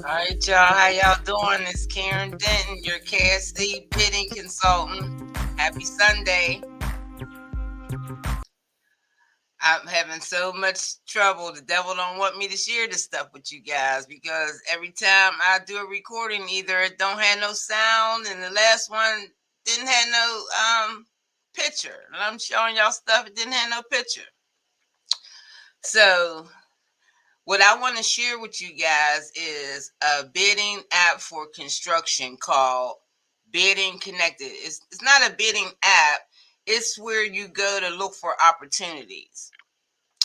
All right, y'all. How y'all doing? It's Karen Denton, your KSC bidding consultant. Happy Sunday. I'm having so much trouble. The devil don't want me to share this stuff with you guys because every time I do a recording, either it don't have no sound, and the last one didn't have no picture. And I'm showing y'all stuff, it didn't have no picture. So what I want to share with you guys is a bidding app for construction called BuildingConnected. It's not a bidding app, it's where you go to look for opportunities.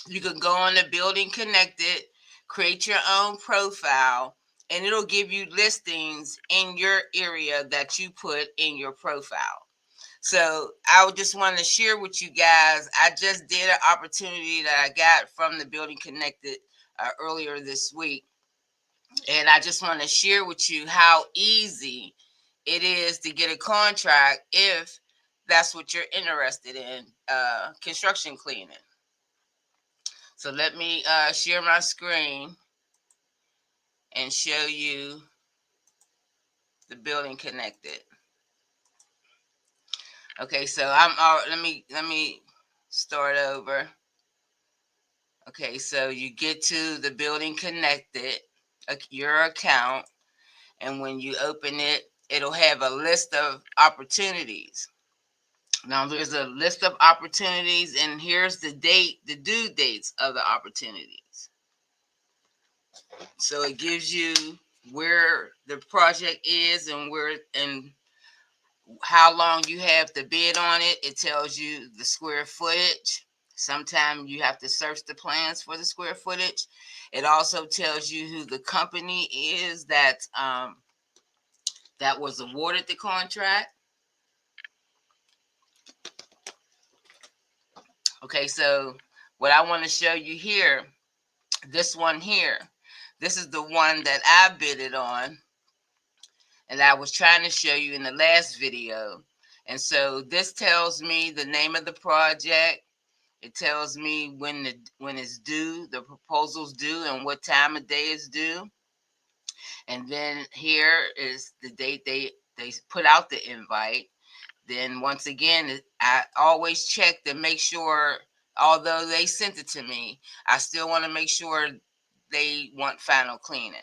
You can go on the Building Connected, create your own profile, and it'll give you listings in your area that you put in your profile. So I would just want to share with you guys. I just did an opportunity that I got from the Building Connected earlier this week, and I just want to share with you how easy it is to get a contract if that's what you're interested in, construction cleaning. So let me share my screen and show you the Building Connected. Okay, so let me start over. Okay, so you get to the Building Connected, your account, and when you open it, it'll have a list of opportunities. Now there's a list of opportunities, and here's the due dates of the opportunities. So it gives you where the project is and how long you have to bid on it. It tells you the square footage. Sometimes you have to search the plans for the square footage. It also tells you who the company is that was awarded the contract. Okay, so what I want to show you here, this one here, this is the one that I bidded on, and I was trying to show you in the last video. And so this tells me the name of the project. It tells me when it's due, the proposal's due, and what time of day it's due. And then here is the date they put out the invite. Then once again, I always check to make sure, although they sent it to me, I still want to make sure they want final cleaning.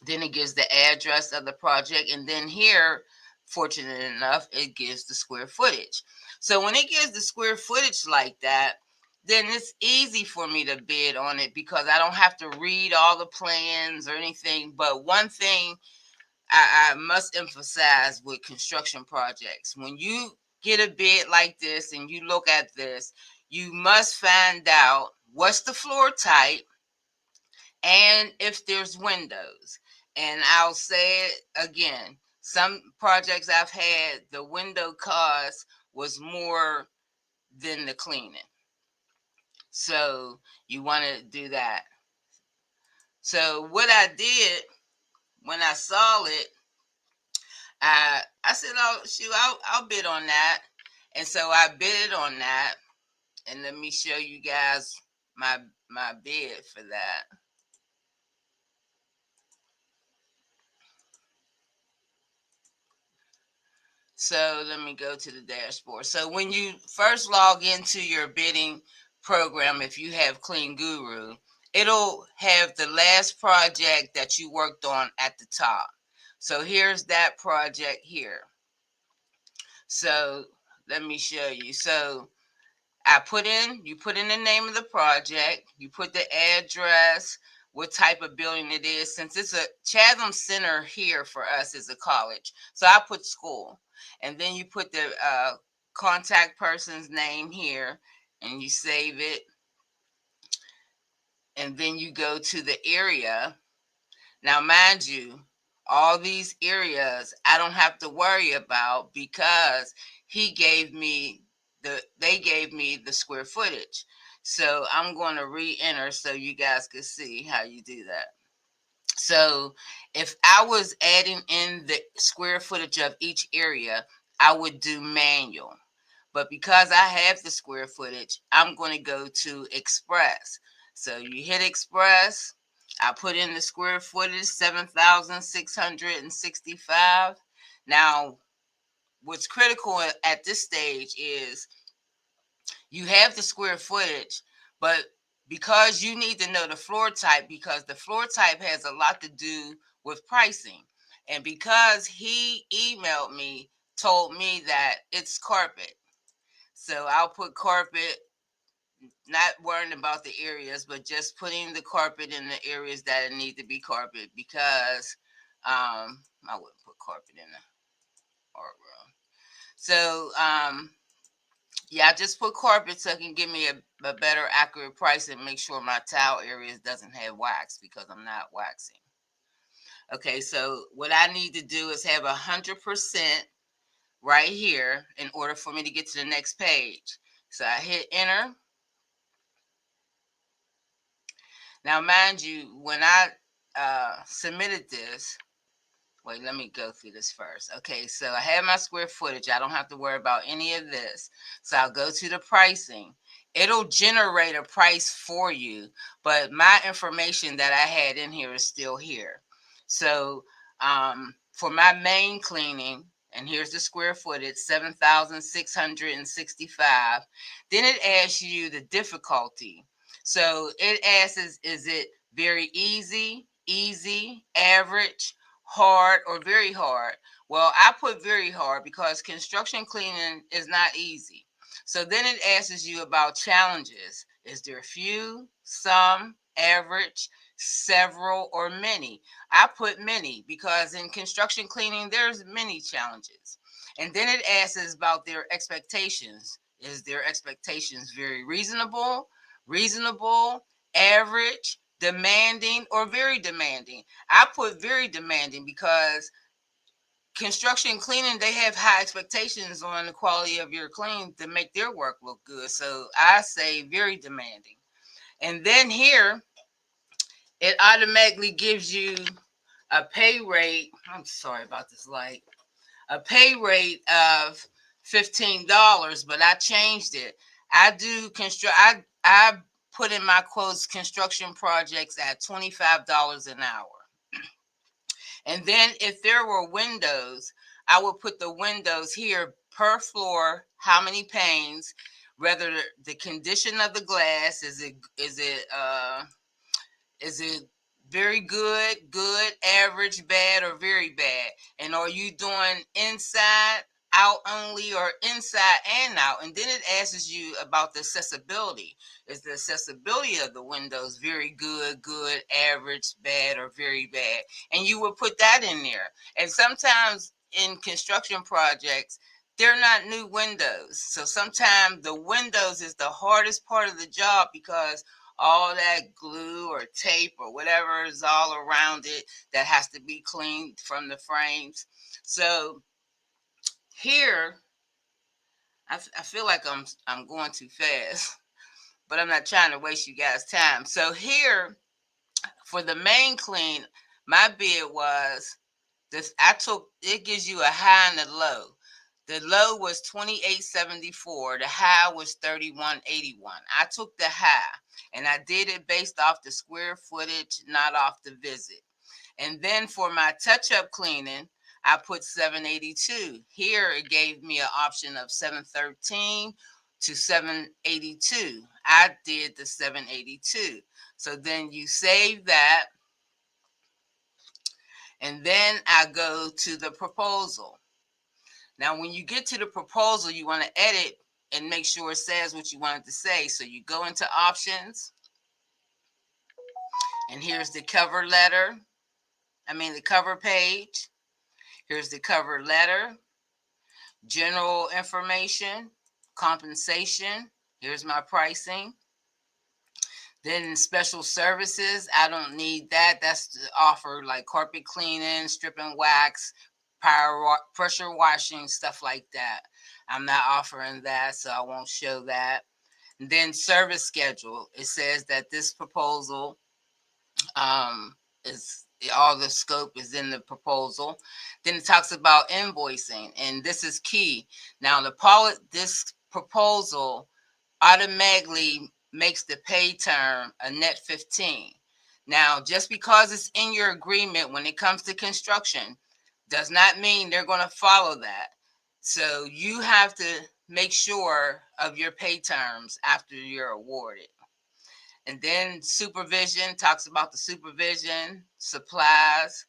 Then it gives the address of the project, and then here, fortunate enough, it gives the square footage. So when it gives the square footage like that, then it's easy for me to bid on it because I don't have to read all the plans or anything. But one thing I must emphasize with construction projects, when you get a bid like this and you look at this, you must find out what's the floor type and if there's windows. And I'll say it again, some projects I've had, the window cost was more than the cleaning. So you want to do that. So what I did when I saw it, I said, "Oh shoot, I'll bid on that." And so I bid on that. And let me show you guys my bid for that. So let me go to the dashboard. So when you first log into your bidding program, if you have Clean Guru, it'll have the last project that you worked on at the top. So here's that project here. So let me show you. So you put in the name of the project, you put the address, what type of building it is. Since it's a Chatham Center here for us is a college, so I put school. And then you put the contact person's name here, and you save it. And then you go to the area. Now, mind you, all these areas I don't have to worry about because they gave me the square footage. So I'm going to re-enter so you guys can see how you do that. So if I was adding in the square footage of each area, I would do manual. But because I have the square footage, I'm going to go to Express. So you hit Express, I put in the square footage, 7,665. Now, what's critical at this stage is you have the square footage, but because you need to know the floor type, because the floor type has a lot to do with pricing. And because he emailed me, told me that it's carpet. So I'll put carpet, not worrying about the areas, but just putting the carpet in the areas that need to be carpet, because I wouldn't put carpet in the art room. So yeah, I just put carpet so it can give me a better accurate price and make sure my tile areas doesn't have wax because I'm not waxing. Okay, so what I need to do is have 100% right here in order for me to get to the next page. So I hit enter. Now, mind you, when I submitted this, wait, let me go through this first. Okay, so I have my square footage. I don't have to worry about any of this. So I'll go to the pricing. It'll generate a price for you, but my information that I had in here is still here. So for my main cleaning, and here's the square footage, 7,665. Then it asks you the difficulty. So it asks, is it very easy, average, hard, or very hard? Well, I put very hard because construction cleaning is not easy. So then it asks you about challenges. Is there few, some, average, several, or many? I put many because in construction cleaning, there's many challenges. And then it asks about their expectations. Is their expectations very reasonable, average, demanding, or very demanding? I put very demanding because construction cleaning, they have high expectations on the quality of your clean to make their work look good. So I say very demanding. And then here, it automatically gives you a pay rate. I'm sorry about this light. A pay rate of $15, but I changed it. I do I put in my quotes construction projects at $25 an hour. And then if there were windows, I would put the windows here per floor, how many panes, whether the condition of the glass, is it very good, average, bad, or very bad? And are you doing inside out only or inside and out? And then it asks you about the accessibility. Is the accessibility of the windows very good, average, bad, or very bad? And you would put that in there. And sometimes in construction projects, they're not new windows. So sometimes the windows is the hardest part of the job because all that glue or tape or whatever is all around it that has to be cleaned from the frames. So here, I feel like I'm going too fast, but I'm not trying to waste you guys' time. So here, for the main clean, my bid was this. It gives you a high and a low. The low was 28.74. The high was 31.81. I took the high and I did it based off the square footage, not off the visit. And then for my touch-up cleaning, I put 782. Here it gave me an option of 713 to 782. I did the 782. So then you save that. And then I go to the proposal. Now, when you get to the proposal, you want to edit and make sure it says what you want it to say. So you go into options, and here's the cover letter. The cover page. Here's the cover letter, general information, compensation. Here's my pricing. Then special services, I don't need that. That's the offer like carpet cleaning, stripping wax, pressure washing, stuff like that. I'm not offering that, so I won't show that. And then service schedule. It says that this proposal is all the scope is in the proposal. Then it talks about invoicing, and this is key. Now, this proposal automatically makes the pay term a net 15. Now, just because it's in your agreement when it comes to construction does not mean they're going to follow that. So you have to make sure of your pay terms after you're awarded. And then supervision talks about the supervision, supplies,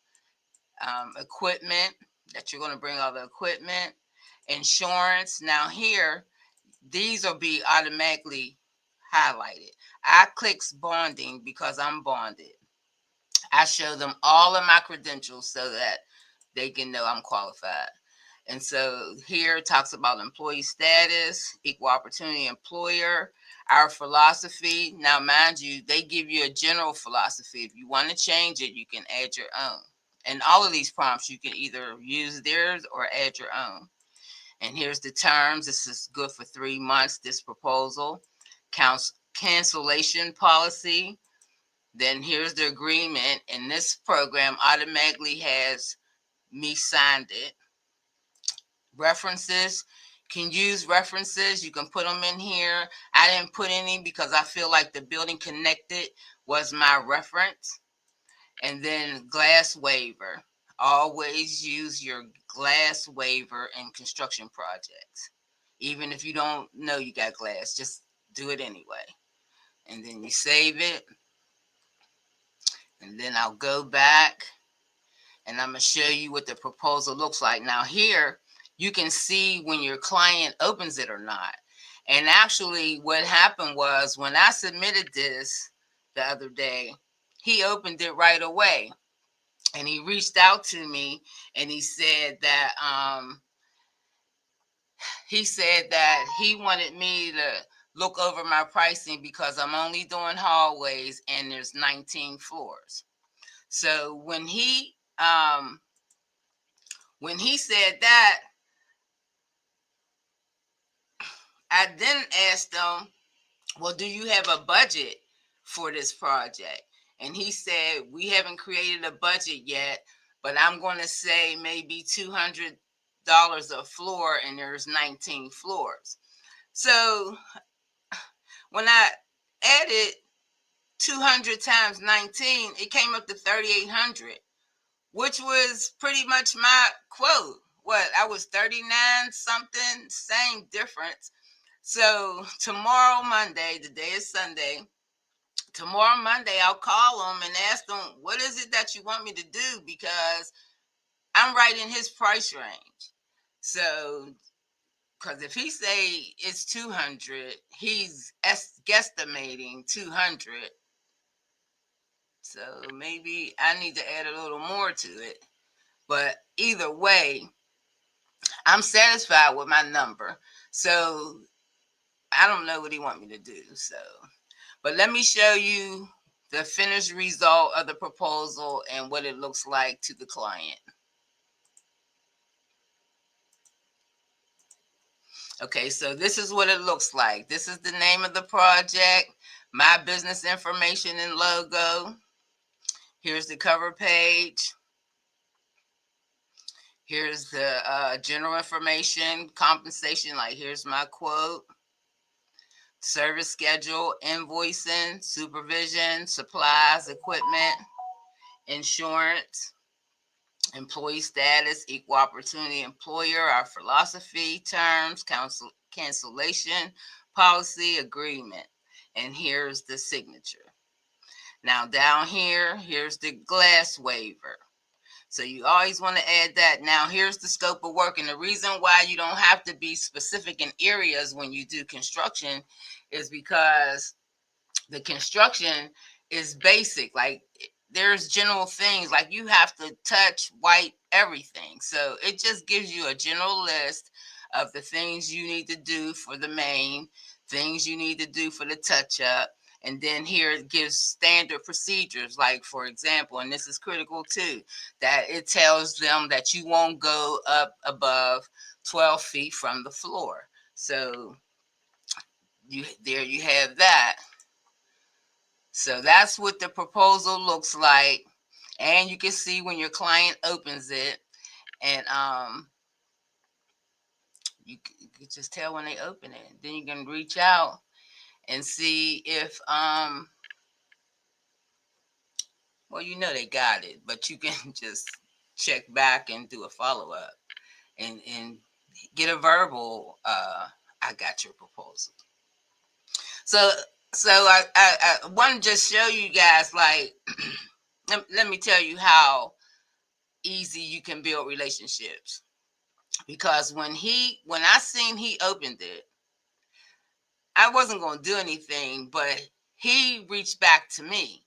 equipment, that you're going to bring all the equipment, insurance. Now here, these will be automatically highlighted. I clicks bonding because I'm bonded. I show them all of my credentials so that they can know I'm qualified. And so here it talks about employee status, equal opportunity employer, our philosophy. Now, mind you, they give you a general philosophy. If you want to change it, you can add your own. And all of these prompts, you can either use theirs or add your own. And here's the terms. This is good for 3 months, this proposal. Cancellation policy. Then here's the agreement. And this program automatically has me signed it. References. Can use references. You can put them in here. I didn't put any because I feel like the BuildingConnected was my reference. And then glass waiver. Always use your glass waiver in construction projects. Even if you don't know you got glass, just do it anyway. And then you save it. And then I'll go back and I'm going to show you what the proposal looks like. Now here, you can see when your client opens it or not. And actually what happened was when I submitted this the other day, he opened it right away. And he reached out to me and he said that he wanted me to look over my pricing because I'm only doing hallways and there's 19 floors. So when he said that, I then asked him, well, do you have a budget for this project? And he said, we haven't created a budget yet, but I'm going to say maybe $200 a floor, and there's 19 floors. So when I added 200 times 19, it came up to 3,800, which was pretty much my quote. What, I was 39 something, same difference. So tomorrow, Monday, the day is Sunday. Tomorrow, Monday, I'll call him and ask him, what is it that you want me to do? Because I'm right in his price range. So, because if he say it's 200, he's guesstimating 200. So maybe I need to add a little more to it. But either way, I'm satisfied with my number. So I don't know what he want me to do. So, but let me show you the finished result of the proposal and what it looks like to the client. Okay, so this is what it looks like. This is the name of the project, my business information and logo. Here's the cover page. Here's the general information, compensation, like here's my quote, service schedule, invoicing, supervision, supplies, equipment, insurance, employee status, equal opportunity employer, our philosophy, terms, cancellation, policy, agreement. And here's the signature. Now down here, here's the glass waiver. So you always want to add that. Now here's the scope of work. And the reason why you don't have to be specific in areas when you do construction is because the construction is basic. Like there's general things like you have to touch, wipe everything. So it just gives you a general list of the things you need to do for the main, things you need to do for the touch up. And then here it gives standard procedures, like for example, and this is critical too, that it tells them that you won't go up above 12 feet from the floor. So there you have that. So that's what the proposal looks like. And you can see when your client opens it, and you can just tell when they open it. Then you can reach out and see if well, you know they got it, but you can just check back and do a follow up and get a verbal. I got your proposal. So I want to just show you guys like let me tell you how easy you can build relationships, because when I seen he opened it, I wasn't going to do anything, but he reached back to me.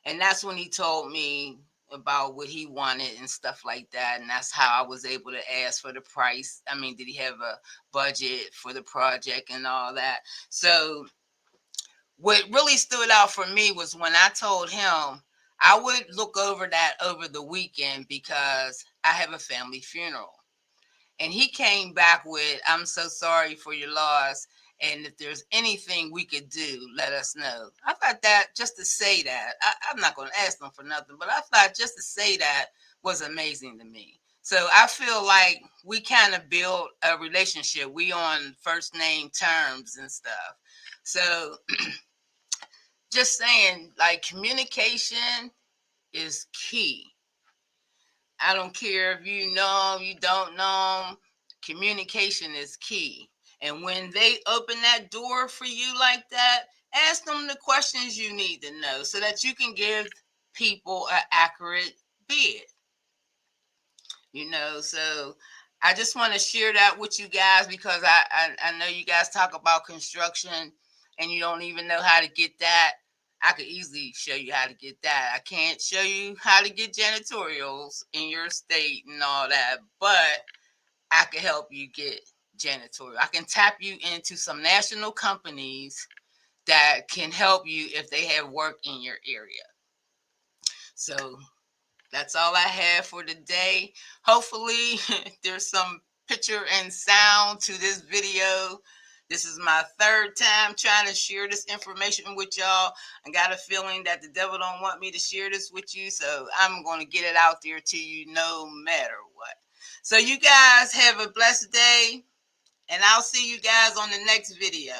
And that's when he told me about what he wanted and stuff like that. And that's how I was able to ask for the price. I mean, did he have a budget for the project and all that? So what really stood out for me was when I told him I would look over that over the weekend because I have a family funeral. And he came back with, I'm so sorry for your loss. And if there's anything we could do, let us know. I thought that just to say that, I'm not going to ask them for nothing, but I thought just to say that was amazing to me. So I feel like we kind of build a relationship. We on first name terms and stuff. So just saying, like, communication is key. I don't care if you know them, you don't know them. Communication is key. And when they open that door for you like that, ask them the questions you need to know so that you can give people an accurate bid. So I just want to share that with you guys because I know you guys talk about construction and you don't even know how to get that. I could easily show you how to get that. I can't show you how to get janitorials in your state and all that, but I can help you get janitorial. I can tap you into some national companies that can help you if they have work in your area. So that's all I have for today. Hopefully, there's some picture and sound to this video. This is my third time trying to share this information with y'all. I got a feeling that the devil don't want me to share this with you, so I'm going to get it out there to you no matter what. So you guys have a blessed day, and I'll see you guys on the next video.